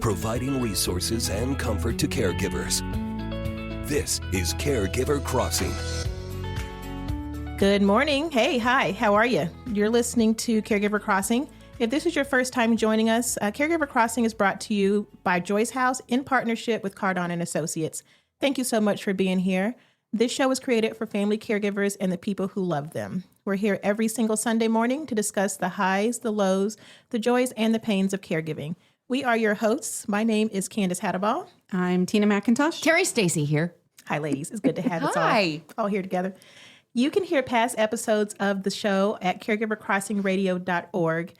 providing resources and comfort to caregivers. This is Caregiver Crossing. Good morning. Hey, hi, how are you? You're listening to Caregiver Crossing. If this is your first time joining us, Caregiver Crossing is brought to you by Joyce House in partnership with Cardon and Associates. Thank you so much for being here. This show was created for family caregivers and the people who love them. We're here every single Sunday morning to discuss the highs, the lows, the joys, and the pains of caregiving. We are your hosts. My name is Candace Hadaball. I'm Tina McIntosh. Terry Stacy here. Hi, ladies. It's good to have us Hi. all here together. You can hear past episodes of the show at caregivercrossingradio.org.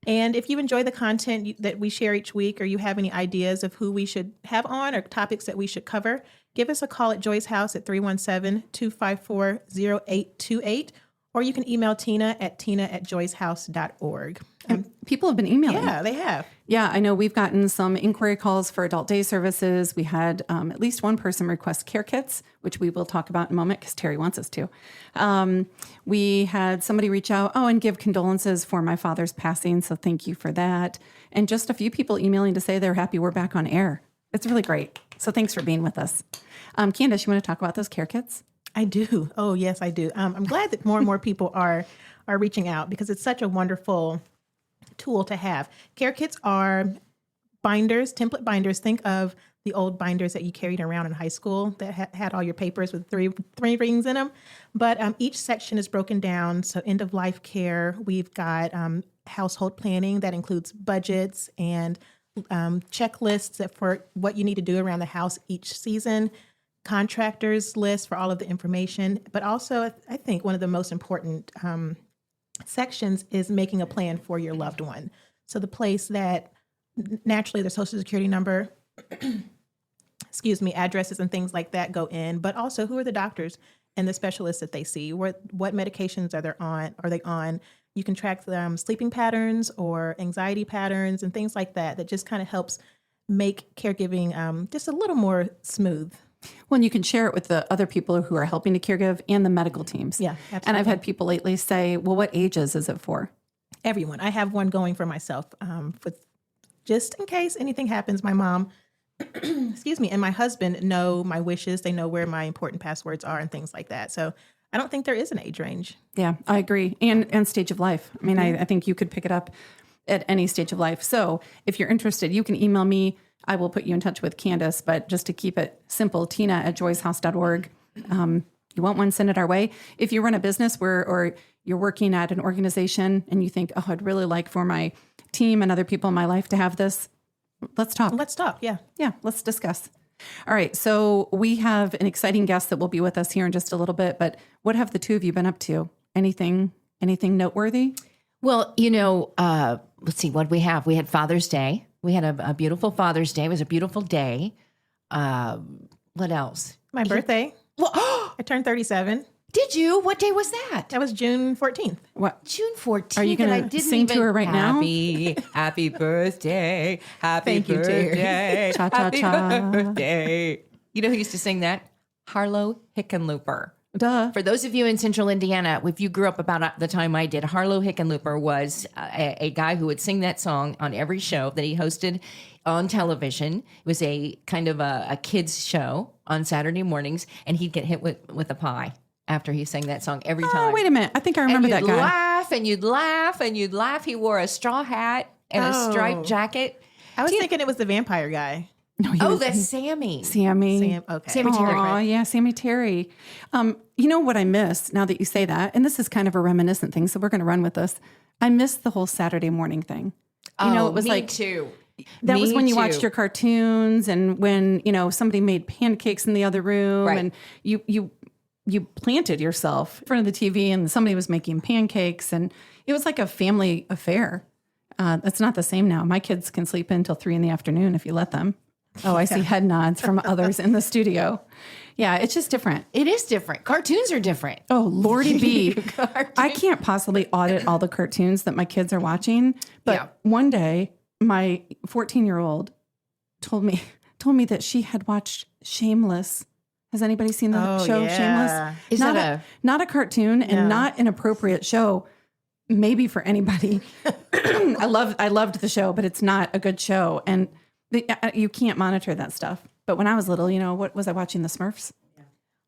And if you enjoy the content that we share each week, or you have any ideas of who we should have on or topics that we should cover, give us a call at Joyce House at 317-254-0828, or you can email Tina at tina@joycehouse.org. People have been emailing. Yeah, they have. Yeah, I know we've gotten some inquiry calls for adult day services. We had at least one person request care kits, which we will talk about in a moment because Terry wants us to. We had somebody reach out, and give condolences for my father's passing. So thank you for that. And just a few people emailing to say they're happy we're back on air. It's really great. So thanks for being with us. Candace, you want to talk about those care kits? I do. Oh, yes, I do. I'm glad that more and more people are reaching out because it's such a wonderful tool to have. Care kits are binders, template binders. Think of the old binders that you carried around in high school that had all your papers with three rings in them. But each section is broken down. So end of life care. We've got household planning that includes budgets and checklists for what you need to do around the house each season. Contractors list for all of the information, but also I think one of the most important sections is making a plan for your loved one. So the place that naturally their social security number, addresses and things like that go in, but also who are the doctors and the specialists that they see, what medications are they on? You can track sleeping patterns or anxiety patterns and things like that just kind of helps make caregiving just a little more smooth. Well, and you can share it with the other people who are helping to caregive and the medical teams. Yeah, absolutely. And I've had people lately say, well, what ages is it for? Everyone. I have one going for myself with just in case anything happens. My mom, and my husband know my wishes. They know where my important passwords are and things like that. So I don't think there is an age range. Yeah, I agree. And stage of life. I mean, I think you could pick it up at any stage of life. So if you're interested, you can email me. I will put you in touch with Candace, but just to keep it simple, tina@joycehouse.org. You want one, send it our way. If you run a business or you're working at an organization and you think, I'd really like for my team and other people in my life to have this, let's talk. Let's talk, yeah. Yeah, let's discuss. All right, so we have an exciting guest that will be with us here in just a little bit, but what have the two of you been up to? Anything noteworthy? Well, let's see what we have. We had Father's Day. We had a beautiful Father's Day. It was a beautiful day. What else? My birthday. Well, I turned 37. Did you? What day was that? That was June 14th. What? June 14th. Are you going to sing to her right now? Happy birthday. Happy Thank you, birthday. Cha-cha-cha. Happy birthday. You know who used to sing that? Harlow Hickenlooper. Duh. For those of you in central Indiana, if you grew up about the time I did, Harlow Hickenlooper was a guy who would sing that song on every show that he hosted on television. It was a kind of a kids show on Saturday mornings, and he'd get hit with a pie after he sang that song every time. Oh, wait a minute. I think I remember that guy. Laugh, and you'd laugh, and you'd laugh. He wore a straw hat and a striped jacket. I was thinking it was the vampire guy. No, That's Sammy. Sammy. Okay. Sammy Terry. Oh, yeah, Sammy Terry. You know what I miss now that you say that, and this is kind of a reminiscent thing, so we're going to run with this. I miss the whole Saturday morning thing. It was me like too. That was when you too. watched your cartoons, and when somebody made pancakes in the other room, Right. and you planted yourself in front of the TV, and somebody was making pancakes, and it was like a family affair. That's not the same now. My kids can sleep in until 3 p.m. if you let them. Oh, I see head nods from others in the studio. Yeah, it's just different. It is different. Cartoons are different. Oh, Lordy B. I can't possibly audit all the cartoons that my kids are watching. But one day, my 14-year-old told me that she had watched Shameless. Has anybody seen the show Shameless? Is not a cartoon and not an appropriate show, maybe for anybody. I loved the show, but it's not a good show. And You can't monitor that stuff. But when I was little, what was I watching? The Smurfs?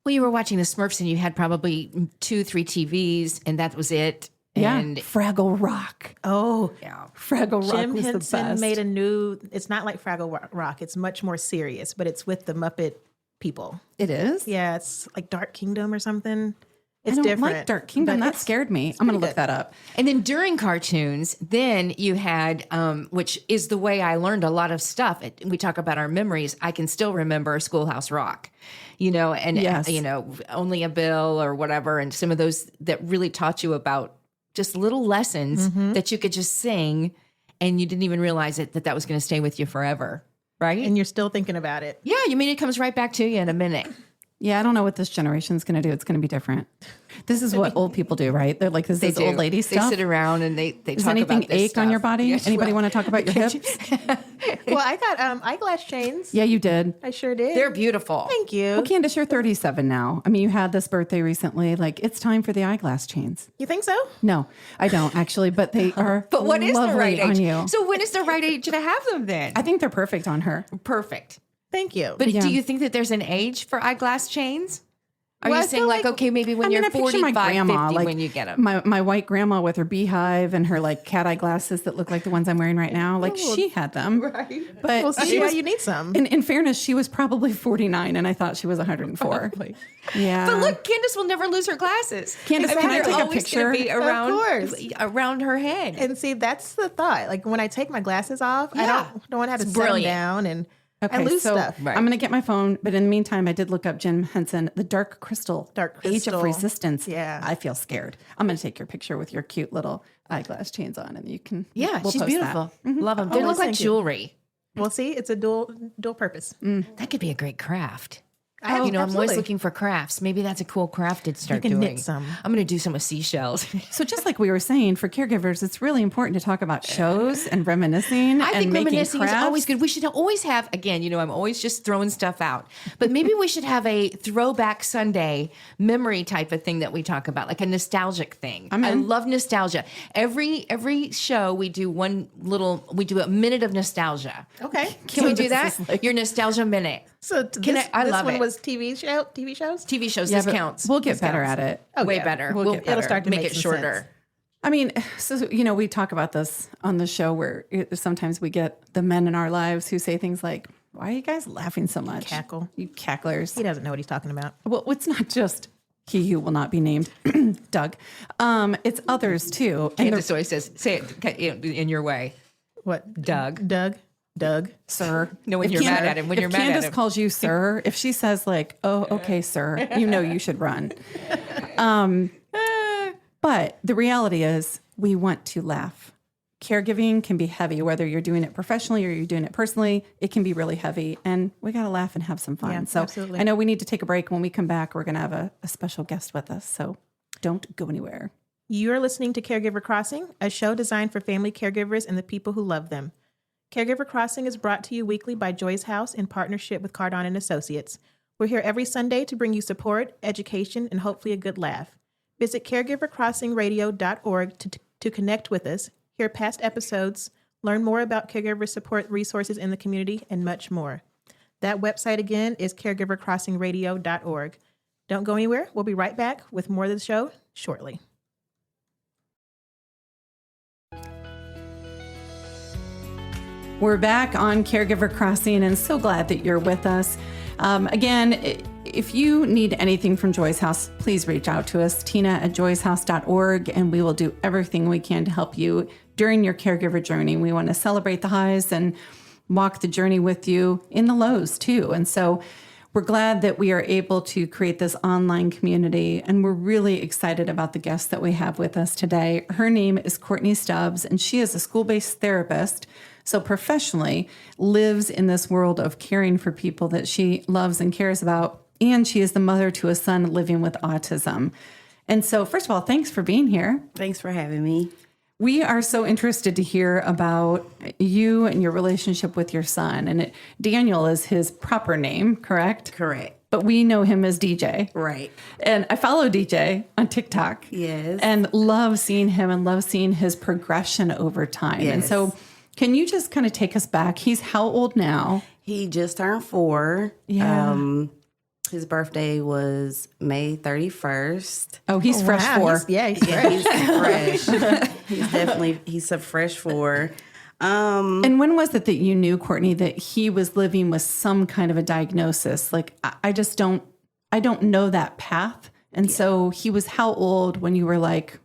Well, you were watching the Smurfs and you had probably 2-3 TVs and that was it. Yeah. And Fraggle Rock. Oh, yeah. Fraggle Rock Jim was the Henson best. made a new, it's not like Fraggle Rock. It's much more serious, but it's with the Muppet people. It is? Yeah, it's like Dark Kingdom or something. It's I don't different. like Dark Kingdom. but That it's- scared me. I'm going to look that up. And then during cartoons, then you had, which is the way I learned a lot of stuff. We talk about our memories. I can still remember Schoolhouse Rock, and, Yes. Only a Bill or whatever. And some of those that really taught you about just little lessons that you could just sing and you didn't even realize that was going to stay with you forever. Right. And you're still thinking about it. Yeah. You mean it comes right back to you in a minute. Yeah, I don't know what this generation's going to do. It's going to be different. This is what old people do, right? They're like, this is do. old lady They stuff. sit around and they Does talk anything about this ache on your stuff. body? Yes, Anybody well, want to talk about your hips? Well, I got eyeglass chains. Yeah, you did. I sure did. They're beautiful. Thank you. Well, Candace, you're 37 now. I mean, you had this birthday recently. Like, it's time for the eyeglass chains. You think so? No, I don't actually, but they are But what is the lovely right on age? you. So when is the right age to have them then? I think they're perfect on her. Perfect. Thank you. But Yeah. do you think that there's an age for eyeglass chains? Are Well, you I saying feel like, like- okay, maybe when I mean, you're I picture 45, my grandma, 50 like when you get them? my white grandma with her beehive and her like cat eye glasses that look like the ones I'm wearing right now. Like she had them, right? But Well, see she why was, you need some. in fairness, she was probably 49, and I thought she was 104. Yeah, But look, Candace will never lose her glasses. Candace, can I they're take a always picture? gonna be Of course. around her head. And see, that's the thought. Like when I take my glasses off, I Yeah. don't want to have to It's set them brilliant. down and Okay, I lose so stuff. Right. I'm going to get my phone, but in the meantime, I did look up Jim Henson, the Dark Crystal, Dark Age Crystal. of Resistance. Yeah. I feel scared. I'm going to take your picture with your cute little eyeglass chains on, and you can. Yeah, we'll she's post beautiful. that. Love them. They Oh, look like thank you. jewelry. Well, see, it's a dual purpose. That could be a great craft. I have- I'm always absolutely. looking for crafts. Maybe that's a cool craft to start can knit doing. some. I'm going to do some with seashells. So just like we were saying, for caregivers, it's really important to talk about shows and reminiscing I and think making reminiscing is crafts. always good. We should always have, again, I'm always just throwing stuff out, but maybe we should have a throwback Sunday memory type of thing that we talk about, like a nostalgic thing. I'm I in. love nostalgia. Every show we do we do a minute of nostalgia. Okay. Can we do this that? is like- Your nostalgia minute. So Can I this love one it. was TV shows? TV shows, Yeah, this but counts. We'll get This better counts. at it. Oh, Way yeah. better. We'll get It'll start to make make it some shorter. sense. I mean, so we talk about this on the show where sometimes we get the men in our lives who say things like, "Why are you guys laughing so much? Cackle. You cacklers." He doesn't know what he's talking about. Well, it's not just he who will not be named, Doug. It's others too. And Candace always says, say it in your way. What? Doug. Doug. sir. No, when If you're mad at him, when if you're mad at Candace him. calls you sir, if she says like, "Oh, okay, sir," you should run. But the reality is, we want to laugh. Caregiving can be heavy, whether you're doing it professionally or you're doing it personally. It can be really heavy, and we got to laugh and have some fun. Yeah, so absolutely. I know we need to take a break. When we come back, we're going to have a special guest with us. So don't go anywhere. You're listening to Caregiver Crossing, a show designed for family caregivers and the people who love them. Caregiver Crossing is brought to you weekly by Joy's House in partnership with Cardon and Associates. We're here every Sunday to bring you support, education, and hopefully a good laugh. Visit caregivercrossingradio.org to connect with us, hear past episodes, learn more about caregiver support resources in the community, and much more. That website again is caregivercrossingradio.org. Don't go anywhere. We'll be right back with more of the show shortly. We're back on Caregiver Crossing and so glad that you're with us. Again, if you need anything from Joy's House, please reach out to us, tina@joyshouse.org, and we will do everything we can to help you during your caregiver journey. We want to celebrate the highs and walk the journey with you in the lows too. And so we're glad that we are able to create this online community, and we're really excited about the guest that we have with us today. Her name is Courtney Stubbs, and she is a school-based therapist. So professionally lives in this world of caring for people that she loves and cares about. And she is the mother to a son living with autism. And so first of all, thanks for being here. Thanks for having me. We are so interested to hear about you and your relationship with your son. And Daniel is his proper name, correct? Correct. But we know him as DJ. Right. And I follow DJ on TikTok. Yes. And love seeing him and love seeing his progression over time. And Yes. so Can you just kind of take us back? He's how old now? He just turned 4. Yeah. His birthday was May 31st. Oh, he's fresh Wow, 4. he's fresh. He's fresh. He's a fresh 4. And when was it that you knew, Courtney, that he was living with some kind of a diagnosis? Like, I don't know that path. And so he was how old when you were like,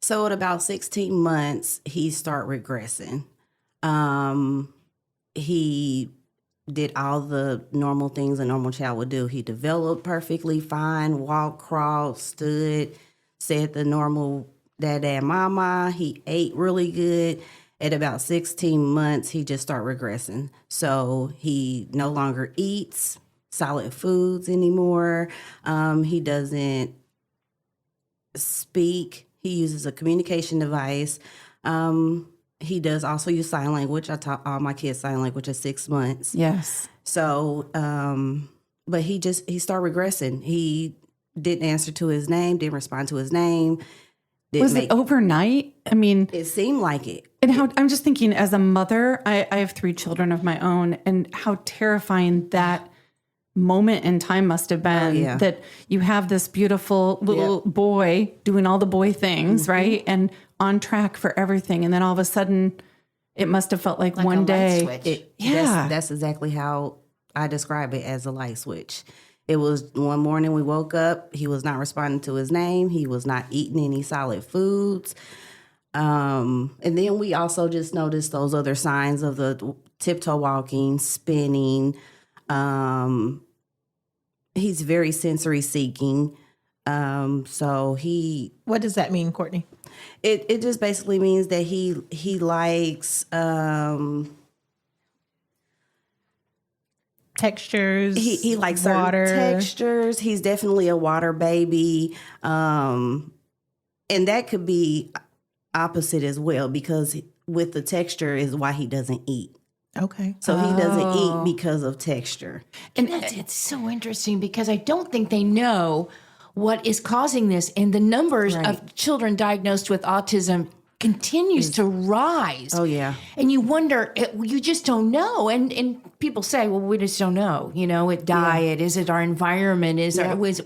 So at about 16 months, he started regressing. He did all the normal things a normal child would do. He developed perfectly fine, walked, crawled, stood, said the normal dad, mama. He ate really good. At about 16 months, he just started regressing. So he no longer eats solid foods anymore. He doesn't speak. He uses a communication device. He does also use sign language. I taught all my kids sign language at 6 months. yes. So, but he started regressing. He didn't answer to his name, didn't respond to his name. Was it overnight? I mean, It seemed like it. and how I'm just thinking as a mother, I have 3 children of my own, and how terrifying that moment in time must have been yeah. that you have this beautiful little boy doing all the boy things, right? And on track for everything. And then all of a sudden it must have felt like Like a one light day. switch. Yeah. That's exactly how I describe it, as a light switch. It was one morning we woke up, he was not responding to his name. He was not eating any solid foods. And then we also just noticed those other signs of the tiptoe walking, spinning. He's very sensory seeking. So What does that mean, Courtney? it just basically means that he likes Textures. he likes water. certain textures. He's definitely a water baby. And that could be opposite as well, because with the texture is why he doesn't eat. Okay. So he doesn't eat because of texture. And it's so interesting because I don't think they know what is causing this. And the numbers of children diagnosed with autism continues to rise. Oh, yeah. And you wonder, you just don't know. And people say, well, we just don't know. You know, diet, is it our environment?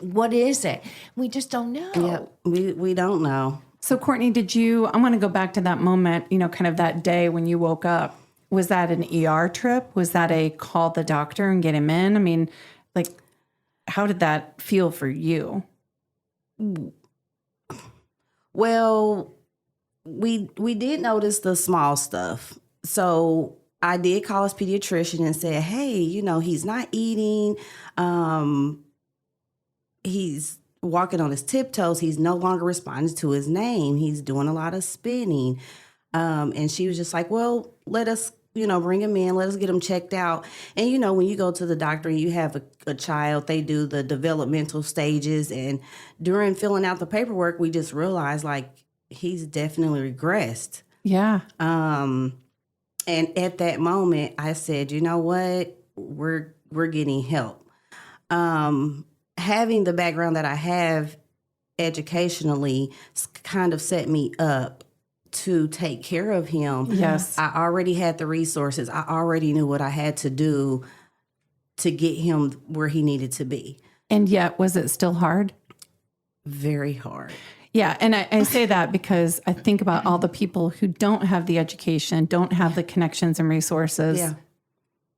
What is it? We just don't know. Yeah, we don't know. So Courtney, I want to go back to that moment, kind of that day when you woke up. Was that an ER trip? Was that a call the doctor and get him in? I mean, like, how did that feel for you? Well, we did notice the small stuff. So I did call his pediatrician and said, hey, he's not eating. He's walking on his tiptoes. He's no longer responding to his name. He's doing a lot of spinning. And she was just like, well, let us, bring him in. Let us get him checked out. And, when you go to the doctor and you have a child, they do the developmental stages. And during filling out the paperwork, we just realized, like, he's definitely regressed. Yeah. And at that moment, I said, you know what? We're getting help. Having the background that I have educationally kind of set me up to take care of him. Yes. I already had the resources. I already knew what I had to do to get him where he needed to be. And yet, was it still hard? Very hard. Yeah. And I say that because I think about all the people who don't have the education, don't have the connections and resources. Yeah.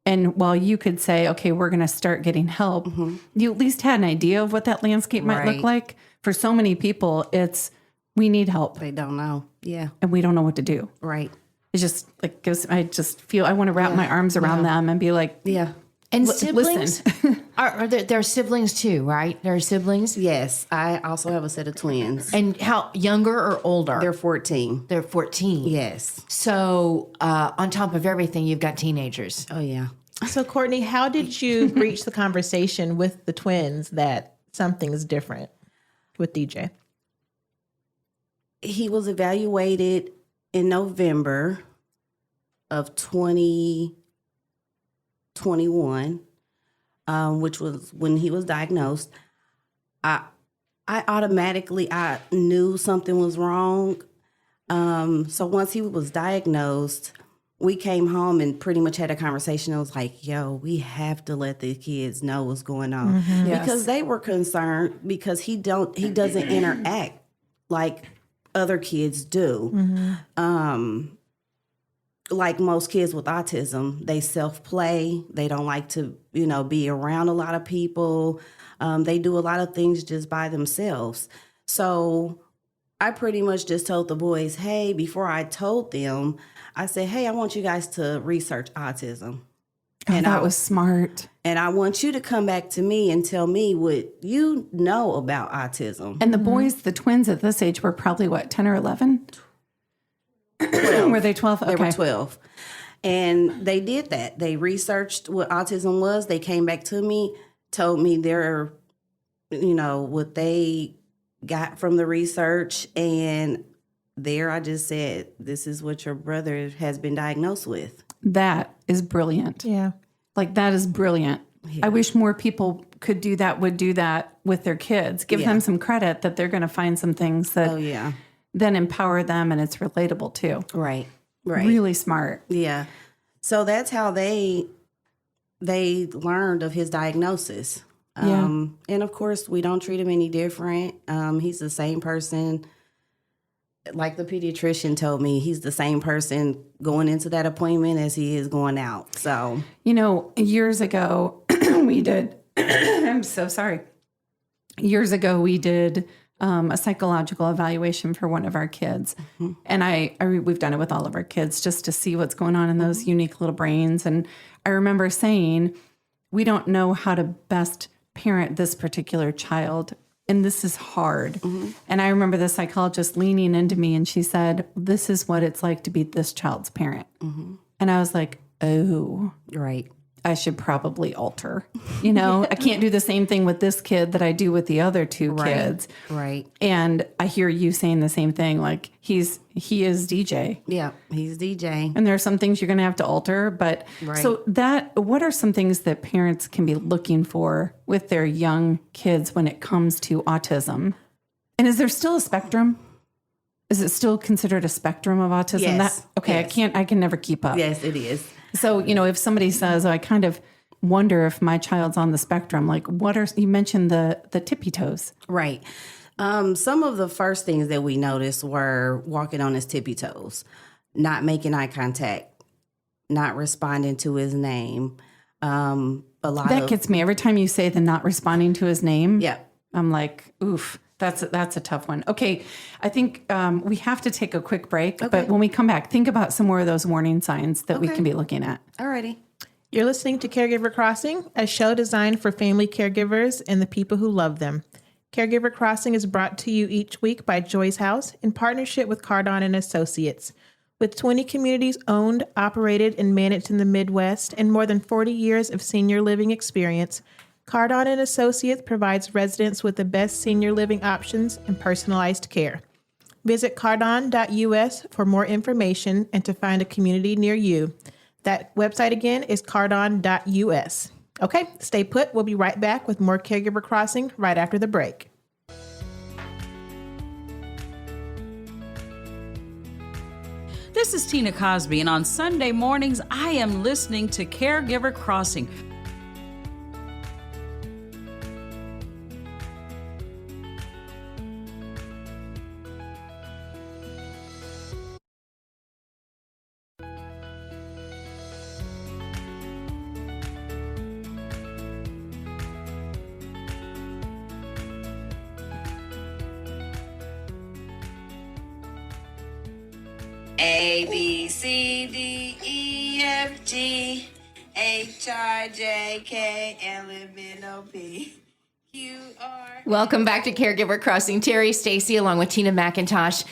And while you could say, okay, we're going to start getting help, you at least had an idea of what that landscape might look Right. like. For so many people, it's, we need help They don't know. Yeah. and we don't know what to do. Right. It just like goes, I just feel, I want to wrap my arms around them and be like, Yeah. And listen. siblings, are there are siblings too, right? There are siblings. Yes. I also have a set of twins. And how, younger or older? They're 14. They're 14. Yes. So on top of everything, you've got teenagers. Oh, yeah. So, Courtney, how did you breach the conversation with the twins that something's different with DJ? He was evaluated in November of 2021, which was when he was diagnosed. I automatically, I knew something was wrong. So once he was diagnosed, we came home and pretty much had a conversation. It was like, yo, we have to let the kids know what's going on. Yes. Because they were concerned because he doesn't interact like other kids do. Like most kids with autism, they self-play. They don't like to, be around a lot of people. They do a lot of things just by themselves. So I pretty much just told the boys, hey, before I told them, I said, hey, I want you guys to research autism. And that was smart. And I want you to come back to me and tell me what you know about autism. And the boys, the twins at this age were probably what, 10 or 11? 12. Were they 12? They were 12. And they did that. They researched what autism was. They came back to me, told me what they got from the research. And there I just said, this is what your brother has been diagnosed with. That is brilliant. Yeah. Like, that is brilliant. Yeah. I wish more people would do that with their kids. Give them some credit that they're going to find some things that then empower them, and it's relatable too. Right. Really smart. Yeah. So that's how they learned of his diagnosis. And of course, we don't treat him any different. He's the same person. Like the pediatrician told me, he's the same person going into that appointment as he is going out. So, years ago, we did, I'm so sorry. Years ago, we did a psychological evaluation for one of our kids. Mm-hmm. And we've done it with all of our kids just to see what's going on in those unique little brains. And I remember saying, we don't know how to best parent this particular child. And this is hard. Mm-hmm. And I remember the psychologist leaning into me and she said, this is what it's like to be this child's parent. Mm-hmm. And I was like, oh, right. I should probably alter. I can't do the same thing with this kid that I do with the other two kids. Right. And I hear you saying the same thing. Like he is DJ. Yeah, he's DJ. And there are some things you're going to have to alter. But so what are some things that parents can be looking for with their young kids when it comes to autism? And is there still a spectrum? Is it still considered a spectrum of autism? Yes. Yes. I can never keep up. Yes, it is. So, if somebody says, I kind of wonder if my child's on the spectrum, like you mentioned the tippy toes. Right. Some of the first things that we noticed were walking on his tippy toes, not making eye contact, not responding to his name. That gets me every time you say the not responding to his name. Yeah. I'm like, oof. That's a tough one. Okay, I think we have to take a quick break, but when we come back, think about some more of those warning signs that we can be looking at. Alrighty. You're listening to Caregiver Crossing, a show designed for family caregivers and the people who love them. Caregiver Crossing is brought to you each week by Joy's House in partnership with Cardon and Associates. With 20 communities owned, operated, and managed in the Midwest and more than 40 years of senior living experience, Cardon and Associates provides residents with the best senior living options and personalized care. Visit cardon.us for more information and to find a community near you. That website again is cardon.us. Okay, stay put. We'll be right back with more Caregiver Crossing right after the break. This is Tina Cosby, and on Sunday mornings, I am listening to Caregiver Crossing. A, B, C, D, E, F, G, H, I, J, K, L, M, N, O, P, Q, R. Welcome back to Caregiver Crossing. Terry Stacy along with Tina McIntosh,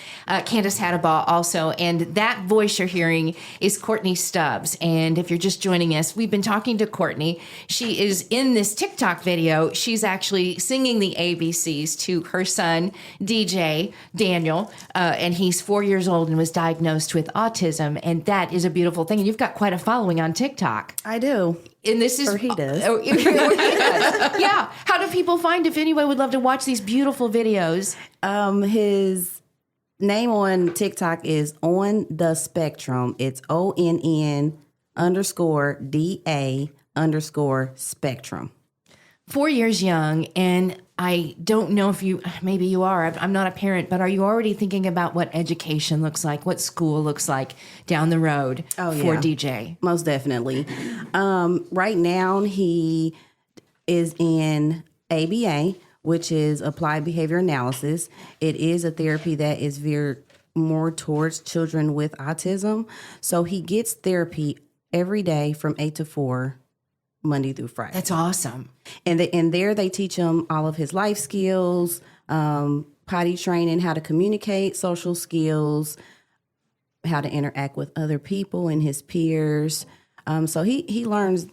Candace Hadabaugh also. And that voice you're hearing is Courtney Stubbs. And if you're just joining us, we've been talking to Courtney. She is in this TikTok video. She's actually singing the ABCs to her son, DJ Daniel. And he's 4 years old and was diagnosed with autism. And that is a beautiful thing. And you've got quite a following on TikTok. I do. And this is, Or he does. Or he does. Yeah. How do people find, if anyone would love to watch these beautiful videos? His name on TikTok is On the Spectrum. It's ONN_DA_spectrum. 4 years young, and I don't know if maybe you are. I'm not a parent, but are you already thinking about what education looks like, what school looks like down the road for DJ? Most definitely. Right now, he is in ABA, which is Applied Behavior Analysis. It is a therapy that is veered more towards children with autism. So he gets therapy every day from 8 to 4, Monday through Friday. That's awesome. And there they teach him all of his life skills, potty training, how to communicate, social skills, how to interact with other people and his peers. So he learns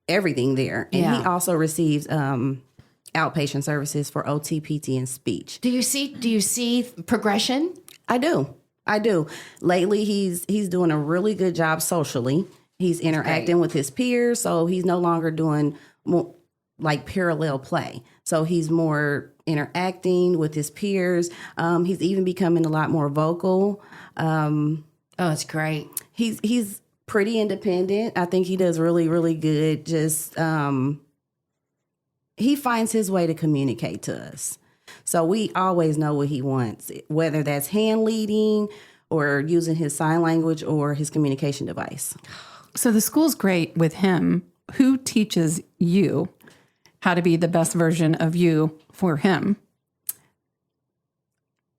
everything there. And he also receives outpatient services for OT, PT, and speech. Do you see progression? I do. Lately, he's doing a really good job socially. He's interacting with his peers, so he's no longer doing more like parallel play. So he's more interacting with his peers. He's even becoming a lot more vocal. That's great. He's pretty independent. I think he does really, really good. Just he finds his way to communicate to us. So we always know what he wants, whether that's hand leading or using his sign language or his communication device. So the school's great with him. Who teaches you how to be the best version of you for him?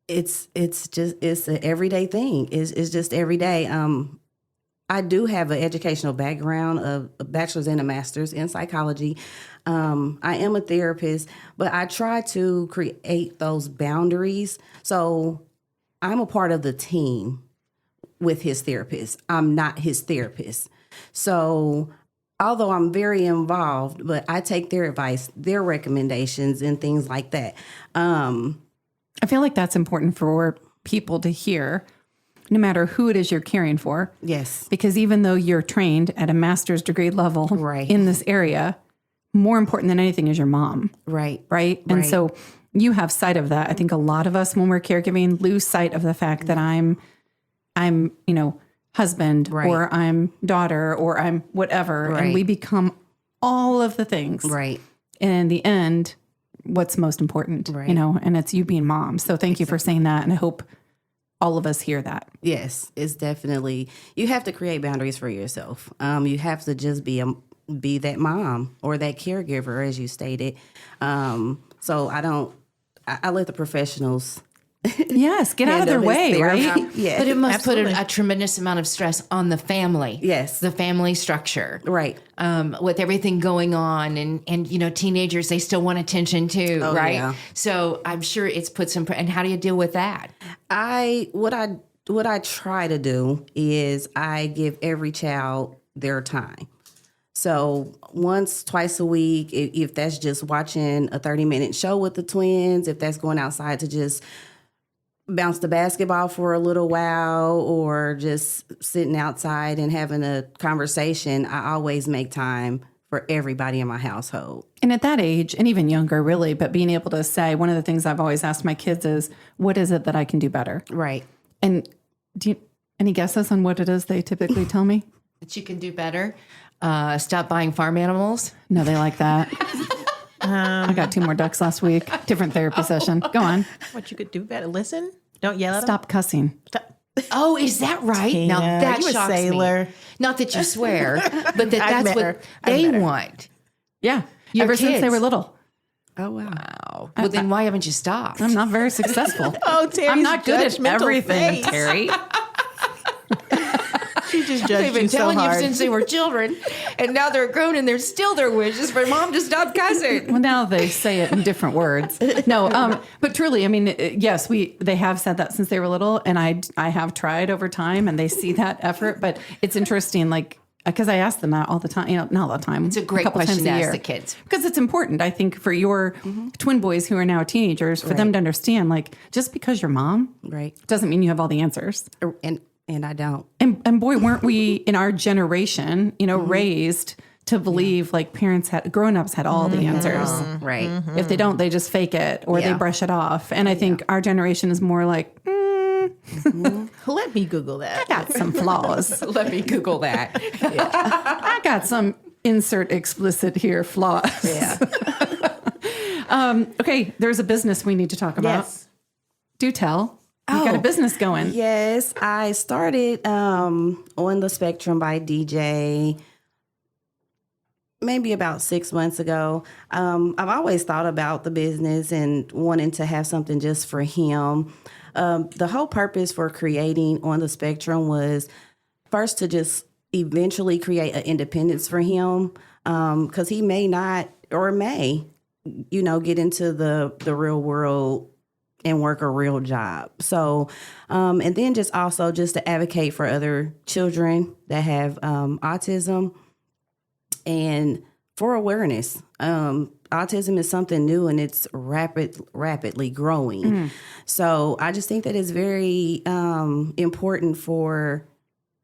It's an everyday thing. It's just every day. I do have an educational background of a bachelor's and a master's in psychology. I am a therapist, but I try to create those boundaries. So I'm a part of the team with his therapist. I'm not his therapist. So although I'm very involved, but I take their advice, their recommendations, and things like that. I feel like that's important for people to hear, no matter who it is you're caring for. Yes. Because even though you're trained at a master's degree level in this area, more important than anything is your mom. Right. Right. And so you have sight of that. I think a lot of us, when we're caregiving, lose sight of the fact that I'm, husband or I'm daughter or I'm whatever. And we become all of the things. Right. And in the end, what's most important, and it's you being mom. So thank you for saying that. And I hope all of us hear that. Yes, it's definitely, you have to create boundaries for yourself. You have to just be that mom or that caregiver, as you stated. So I let the professionals Yes, get out of their way, right? Yeah. But it must put a tremendous amount of stress on the family. Yes. The family structure. Right. With everything going on and teenagers, they still want attention too, right? Yeah. So I'm sure it's put some, and how do you deal with that? What I try to do is I give every child their time. So once, twice a week, if that's just watching a 30-minute show with the twins, if that's going outside to just bounce the basketball for a little while or just sitting outside and having a conversation, I always make time for everybody in my household. And at that age, and even younger really, but being able to say, one of the things I've always asked my kids is, what is it that I can do better? Right. And any guesses on what it is they typically tell me? That you can do better? Stop buying farm animals? No, they like that. I got 2 more ducks last week. Different therapy session. Go on. What you could do better? Listen. Don't yell at them. Stop cussing. Oh, is that right? Tina, Now that you a shocks sailor. me. Not that you swear, but that's met what her. they want. Yeah. Your Ever since they kids. were little. Oh, wow. Wow. Well, then why haven't you stopped? I'm not very successful. Oh, Terry's I'm not good at judgmental everything, face. Terry. She just They've judged been you so telling you hard. since they were children, and now they're grown, and they're still their wishes for mom to stop cussing. Well, now they say it in different words. No, but truly, I mean, yes, they have said that since they were little, and I have tried over time, and they see that effort. But it's interesting, like, because I ask them that all the time. Not all the time. It's a great couple question times a to ask year. the kids. Because it's important, I think, for your twin boys who are now teenagers, for them to understand, like, just because you're mom, Right. doesn't mean you have all the answers. And I don't. And boy, weren't we in our generation, raised to believe like grown-ups had all the answers. Right. If they don't, they just fake it or they Yeah. brush it off. And I think our generation is more like, Let me Google that. I got some flaws. Let me Google that. I got some insert explicit here flaws. Yeah. Okay, there's a business we need to talk about. Yes. Do tell. You got a business going. Yes, I started On the Spectrum by DJ maybe about 6 months ago. I've always thought about the business and wanting to have something just for him. The whole purpose for creating On the Spectrum was first to just eventually create an independence for him, because he may not or may, get into the real world and work a real job. So, and then just to advocate for other children that have autism and for awareness. Autism is something new and it's rapidly growing. So I just think that it's very important for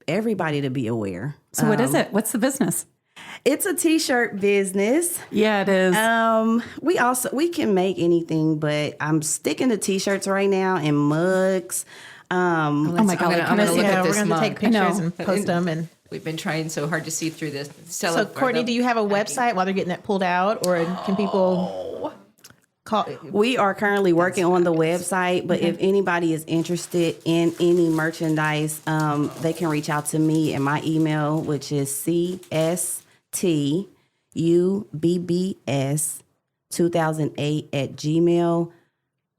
everybody to be aware. So what is it? What's the business? It's a T-shirt business. Yeah, it is. We can make anything, but I'm sticking to T-shirts right now and mugs. Oh my God. I'm gonna look Yeah, at we're this going to mug. take pictures and post them. And We've been trying so hard to see through this. so, Courtney, do you have a website while they're getting that pulled out, or can people call? We are currently working on the website, but if anybody is interested in any merchandise, they can reach out to me in my email, which is cstubbs2008@gmail.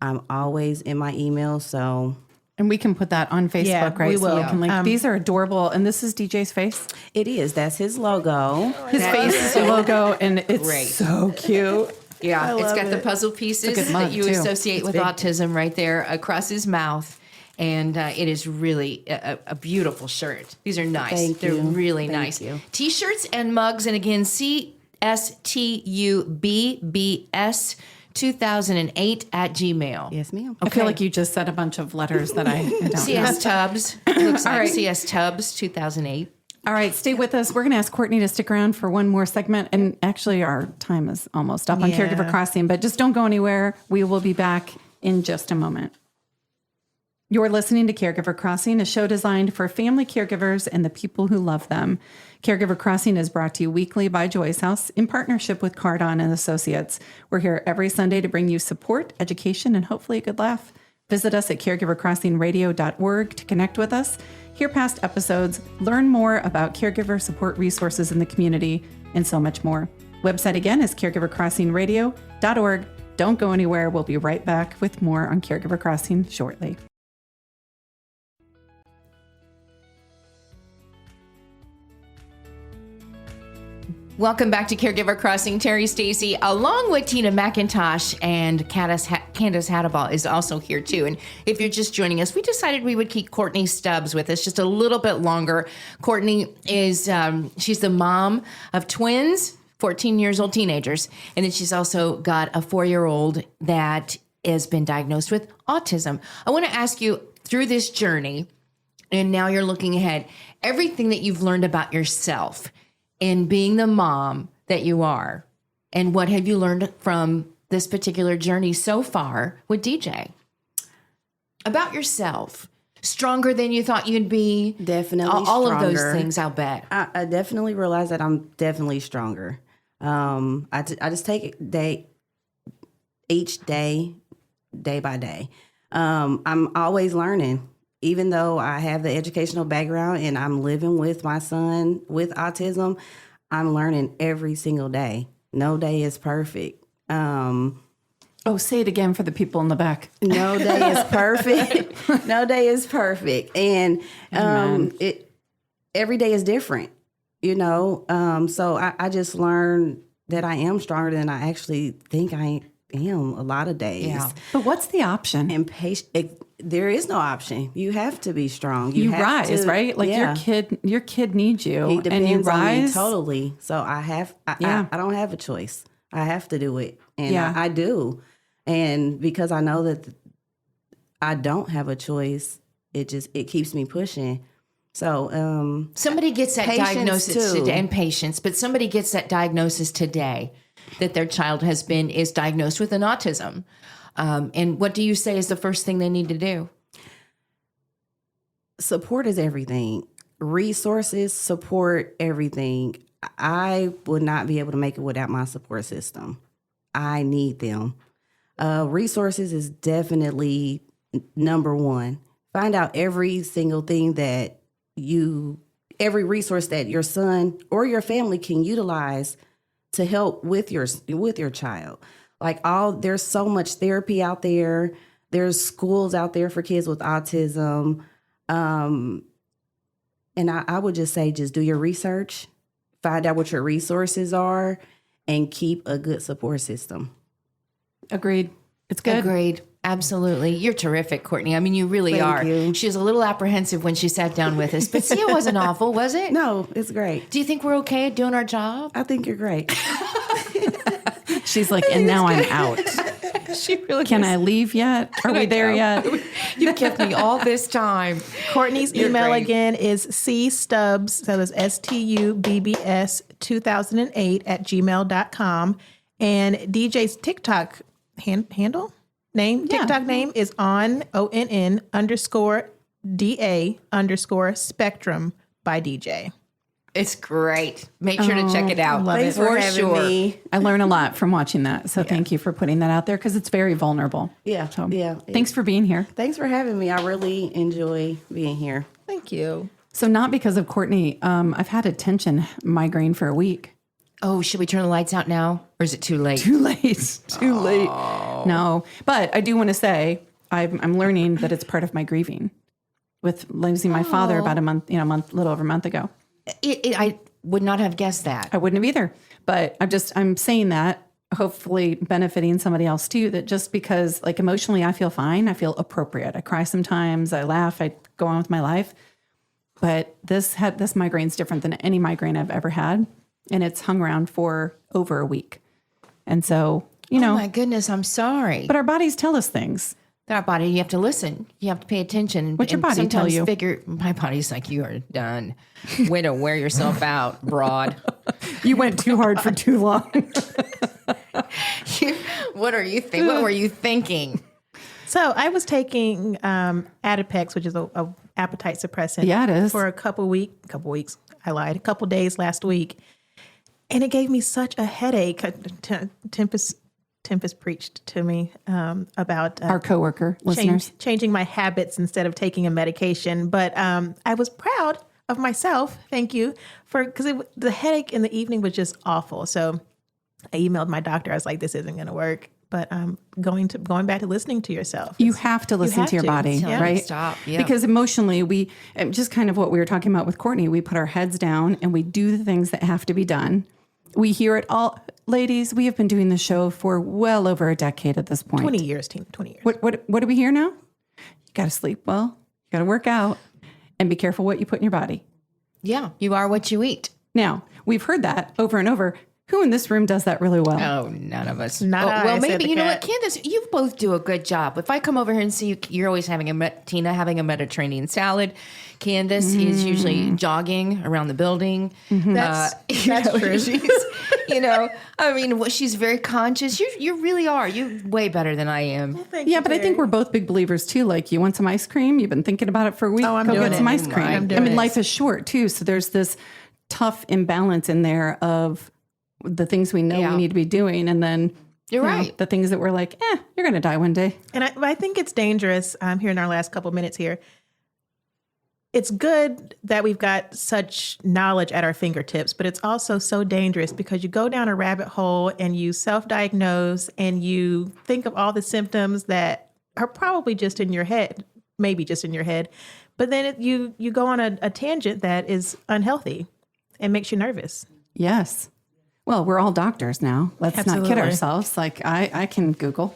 I'm always in my email, so And we can put that on Facebook, Yeah, right? we So will. we can link. These are adorable. And this is DJ's face. it is. That's his logo. His face is the logo, and it's Great. so cute. Yeah, it's got the puzzle pieces good mug, that you too. associate with autism right there across his mouth. And it is really a beautiful shirt. These are nice. Thank They're you. really Thank nice. you. T-shirts and mugs. And again, CSTUBBS 2008 @gmail. Yes, ma'am. I feel like you just said a bunch of letters that I don't know. CS Tubbs. Looks like right. CS Tubbs 2008. All right, stay with us. We're going to ask Courtney to stick around for one more segment. And actually, our time is almost up on Yeah. Caregiver Crossing, but just don't go anywhere. We will be back in just a moment. You're listening to Caregiver Crossing, a show designed for family caregivers and the people who love them. Caregiver Crossing is brought to you weekly by Joyce House in partnership with Cardon and Associates. We're here every Sunday to bring you support, education, and hopefully a good laugh. Visit us at caregivercrossingradio.org to connect with us, hear past episodes, learn more about caregiver support resources in the community, and so much more. Website again is caregivercrossingradio.org. Don't go anywhere. We'll be right back with more on Caregiver Crossing shortly. Welcome back to Caregiver Crossing. Terry Stacy, along with Tina McIntosh and Candace Hadabal is also here too. And if you're just joining us, we decided we would keep Courtney Stubbs with us just a little bit longer. Courtney is, she's the mom of twins, 14 years old teenagers. And then she's also got a 4-year-old that has been diagnosed with autism. I want to ask you, through this journey, and now you're looking ahead, everything that you've learned about yourself in being the mom that you are, and what have you learned from this particular journey so far with DJ? About yourself. Stronger than you thought you'd be. Definitely all of those stronger. things, I'll bet. I definitely realize that I'm definitely stronger. I just take it each day by day. I'm always learning. Even though I have the educational background and I'm living with my son with autism, I'm learning every single day. No day is perfect. Oh, say it again for the people in the back. No day is perfect. No day is perfect. And every day is different, So I just learned that I am stronger than I actually think I am a lot of days. Yeah. But what's the option? And there is no option. You have to be strong. You have rise, to- right? Like yeah. your kid needs you, He and depends you on me rise. totally. So I don't have a choice. I have to do it, and Yeah. I do. And because I know that I don't have a choice, it keeps me pushing. So somebody gets that patience diagnosis too. today, and patience, but somebody gets that diagnosis today that their child is diagnosed with an autism. And what do you say is the first thing they need to do? support is everything. Resources, support, everything. I would not be able to make it without my support system. I need them. Resources is definitely number one. Find out every single thing that every resource that your son or your family can utilize to help with your child. There's so much therapy out there. There's schools out there for kids with autism. And I would just say, just do your research, find out what your resources are, and keep a good support system. Agreed. It's good. Agreed. Absolutely. You're terrific, Courtney. I mean, you really Thank are. you. She was a little apprehensive when she sat down with us, but see, it wasn't awful, was it? No, it's great. Do you think we're okay at doing our job? I think you're great. She's like, and now I'm out. She really Can I leave yet? Are we there yet? You kept me all this time. Courtney's You're email great. again is cstubbs, so it's STUBBS 2008 at gmail.com. And DJ's TikTok handle? Name? Yeah. TikTok name is ONN_DA_spectrum by DJ. It's great. Make sure to check it out. love Thanks it. for For having sure. me. I learn a lot from watching that. So thank you for putting that out there because it's very vulnerable. Yeah, So yeah. thanks for being here. Thanks for having me. I really enjoy being here. Thank you. So not because of Courtney, I've had a tension migraine for a week. Oh, should we turn the lights out now? Or is it too late? Too late. Too late. No, but I do want to say I'm learning that it's part of my grieving with losing my father about a little over a month ago. I would not have guessed that. I wouldn't have either. But I'm saying that, hopefully benefiting somebody else too, that just because like emotionally I feel fine, I feel appropriate. I cry sometimes, I laugh, I go on with my life. But this migraine's different than any migraine I've ever had. And it's hung around for over a week. And so, Oh my goodness, I'm sorry. but our bodies tell us things. Our body, you have to listen. You have to pay attention. What's your and body tell sometimes you? Figure, my body's like, you are done. Way to wear yourself out, broad. You went too hard for too long. What are you thinking? What were you thinking? So I was taking Adipex, which is a appetite suppressant. Yeah, it is. For a couple weeks. I lied. A couple days last week. And it gave me such a headache. Tempest preached to me about Our coworker listeners. changing my habits instead of taking a medication. But I was proud of myself. Thank you because the headache in the evening was just awful. So I emailed my doctor. I was like, "This isn't going to work." But going back to listening to yourself. You have to listen have to your to. body, Yeah. right? Stop. Yeah. Because emotionally, just kind of what we were talking about with Courtney, we put our heads down and we do the things that have to be done. We hear it all. Ladies, we have been doing the show for well over a decade at this point. 20 years, team. 20 years. What do we hear now? You got to sleep well, you got to work out, and be careful what you put in your body. Yeah, you are what you eat. Now, we've heard that over and over. Who in this room does that really well? Oh, none of us. Not I, well, said maybe the you know cat. what, Candace, you both do a good job. If I come over here and see you, you're always having Tina having a Mediterranean salad. Candace is usually jogging around the building. That's true. She's very conscious. You really are. You're way better than I am. Yeah, but I think we're both big believers too. Like, you want some ice cream? You've been thinking about it for a week. Oh, I'm Go doing get some it. ice cream. I'm I doing mean, it. life is short too. So there's this tough imbalance in there of the things we know Yeah. we need to be doing. And then You're you know, right. the things that we're like, you're going to die one day. And I think it's dangerous here in our last couple of minutes here. It's good that we've got such knowledge at our fingertips, but it's also so dangerous because you go down a rabbit hole and you self-diagnose and you think of all the symptoms that are probably just in your head, maybe just in your head, but then you go on a tangent that is unhealthy and makes you nervous. Yes. Well, we're all doctors now. Let's not Absolutely. kid ourselves. Like, I can Google.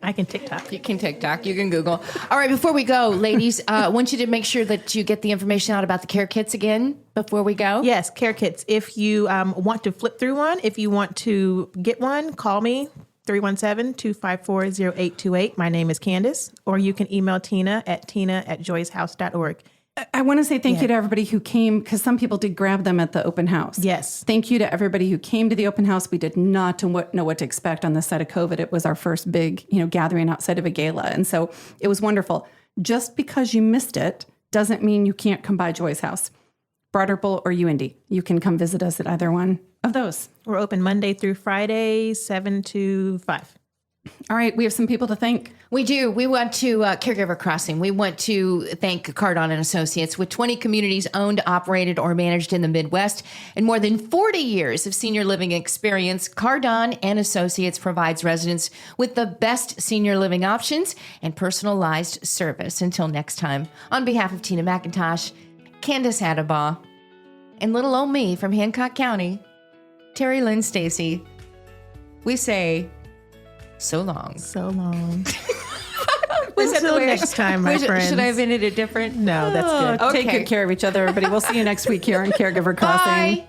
I can TikTok. You can TikTok, you can Google. All right, before we go, ladies, I want you to make sure that you get the information out about the care kits again before we go. Yes, care kits. If you want to flip through one, if you want to get one, call me, 317-254-0828. My name is Candace. Or you can email Tina at joyshouse.org. I want to say thank you to everybody who came, because some people did grab them at the open house. Yes. Thank you to everybody who came to the open house. We did not know what to expect on this side of COVID. It was our first big, gathering outside of a gala. And so it was wonderful. Just because you missed it doesn't mean you can't come by Joy's house, Broad Ripple or UIndy. You can come visit us at either one of those. We're open Monday through Friday, 7 to 5. All right. We have some people to thank. We do. We want to Caregiver Crossing. We want to thank Cardon and Associates with 20 communities owned, operated, or managed in the Midwest and more than 40 years of senior living experience. Cardon and Associates provides residents with the best senior living options and personalized service. Until next time, on behalf of Tina McIntosh, Candace Adebaugh, and little old me from Hancock County, Terry Lynn Stacy, we say so long. So long. Was that the Until way next time, my friends. Should I have ended it different? No, that's good. Take good care of each other, everybody. We'll see you next week here on Caregiver Crossing. Bye.